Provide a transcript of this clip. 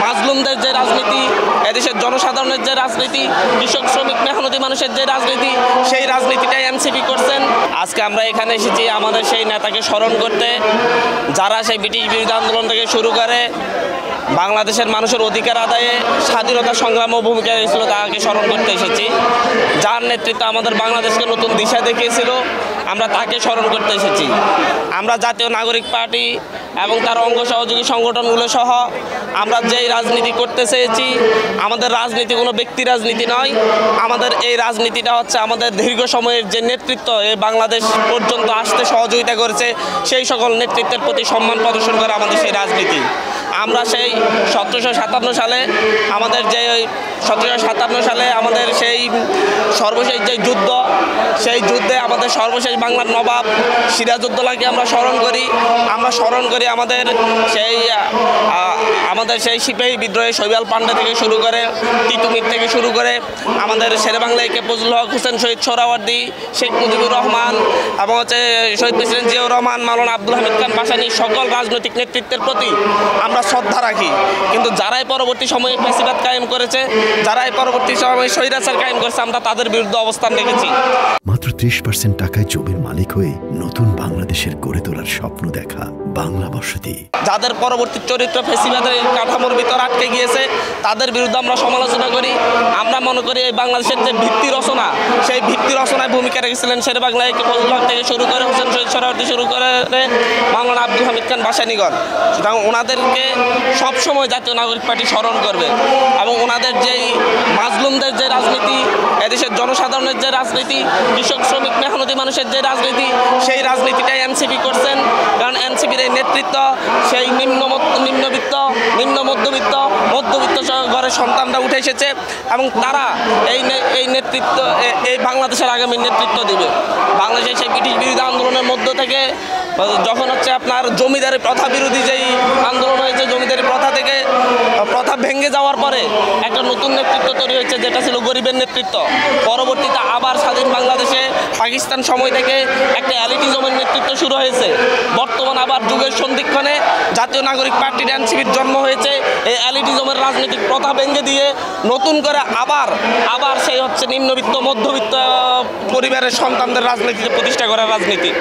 মাজলুমদের যে রাজনীতি, এদেশের জনসাধারণের যে রাজনীতি, কৃষক শ্রমিক মেহনতি মানুষের যে রাজনীতি, সেই রাজনীতিটাই এনসিপি করছেন। আজকে আমরা এখানে এসেছি আমাদের সেই নেতাকে স্মরণ করতে, যারা সেই ব্রিটিশ বিরোধী আন্দোলন থেকে শুরু করে বাংলাদেশের মানুষের অধিকার আদায়ে স্বাধীনতা সংগ্রাম ও ভূমিকা রেখেছিল, তাকে স্মরণ করতে এসেছি। যার নেতৃত্বে আমাদের বাংলাদেশকে নতুন দিশা দেখিয়েছিল, আমরা তাকে স্মরণ করতে এসেছি। আমরা জাতীয় নাগরিক পার্টি এবং তার অঙ্গ সহযোগী সংগঠনগুলো সহ আমরা যেই রাজনীতি করতে চেয়েছি, আমাদের রাজনীতি কোনো ব্যক্তি রাজনীতি নয়। আমাদের এই রাজনীতিটা হচ্ছে আমাদের দীর্ঘ সময়ের যে নেতৃত্ব এই বাংলাদেশ পর্যন্ত আসতে সহযোগিতা করেছে, সেই সকল নেতৃত্বের প্রতি সম্মান প্রদর্শন করে আমাদের সেই রাজনীতি। আমরা সেই 1757 সালে আমাদের যে 1757 সালে আমাদের সেই সর্বশেষ যে যুদ্ধ, সেই যুদ্ধে আমাদের সর্বশেষ বাংলার নবাব সিরাজউদ্দৌলাকে আমরা স্মরণ করি। আমরা স্মরণ করি আমাদের সেই সিপাহী বিদ্রোহে শৈবাল পান্ডে থেকে শুরু করে, তিতুমির থেকে শুরু করে আমাদের শেরেবাংলায় কে ফজলুল হক হোসেন, শহীদ সোহরাওয়ার্দী, শেখ মুজিবুর রহমান এবং শহীদ প্রেসিডেন্ট জিয়াউর রহমান, মাওলানা আব্দুল হামিদ খান ভাসানী, সকল রাজনৈতিক নেতৃত্বের প্রতি আমরা শ্রদ্ধা রাখি। কিন্তু যারাই পরবর্তী সময়ে ফ্যাসিবাদ কায়েম করেছে, যারাই পরবর্তী সময়ে স্বৈরাচার কায়েম করেছে, আমরা তাদের বিরুদ্ধে অবস্থান রেখেছি। মাত্র 30% টাকায় জমির মালিক হয়ে নতুন বাংলাদেশের গড়ে তোলার স্বপ্ন দেখা বাংলা বসতি। যাদের পরবর্তী চরিত্র ফ্যাসিবাদের কাঠামোর ভিতর আটকে গিয়েছে, তাদের বিরুদ্ধে আমরা সমালোচনা করি। আমরা মনে করি এই বাংলাদেশের যে ভিত্তি রচনা, সেই ভিত্তি রচনায় ভূমিকা রেখেছিলেন শেরেবাংলায় কে ফজলুল হক থেকে শুরু করে, হোসেন শহীদ সোহরাওয়ার্দী শুরু করে মাওলানা আব্দুল হামিদ খান ভাসানীগণ। সুতরাং ওনাদেরকে সবসময় জাতীয় নাগরিক পার্টি স্মরণ করবে এবং ওনাদের যেই মাজলুমদের যে রাজনীতি, এদেশের জনসাধারণের যে রাজনীতি, কৃষক শ্রমিক মেহনতি মানুষের যে রাজনীতি, সেই রাজনীতিটাই এনসিপি করছেন। কারণ এনসিপির এই নেতৃত্ব সেই নিম্নবিত্ত, নিম্ন মধ্যবিত্ত, মধ্যবিত্ত ঘরের সন্তানরা উঠে এসেছে এবং তারা এই নেতৃত্ব, এই বাংলাদেশের আগামী নেতৃত্ব দিবে। বাংলাদেশের সেই ব্রিটিশ বিরোধী আন্দোলনের মধ্য থেকে যখন হচ্ছে আপনার জমিদারি প্রথা বিরোধী যেই আন্দোলন হয়েছে, জমিদারি প্রথা থেকে প্রথা ভেঙে যাওয়ার পরে একটা নতুন নেতৃত্ব তৈরি হয়েছে, যেটা ছিল গরিবের নেতৃত্ব। পরবর্তীতে আবার স্বাধীন বাংলাদেশে পাকিস্তান সময় থেকে একটা অ্যালিটিজমের নেতৃত্ব শুরু হয়েছে। বর্তমান আবার যুগের সন্ধিক্ষণে জাতীয় নাগরিক পার্টির এনসিপির জন্ম হয়েছে। এই অ্যালিটিজমের রাজনৈতিক প্রথা ভেঙে দিয়ে নতুন করে আবার সেই হচ্ছে নিম্নবিত্ত মধ্যবিত্ত পরিবারের সন্তানদের রাজনীতিতে প্রতিষ্ঠা করার রাজনীতি।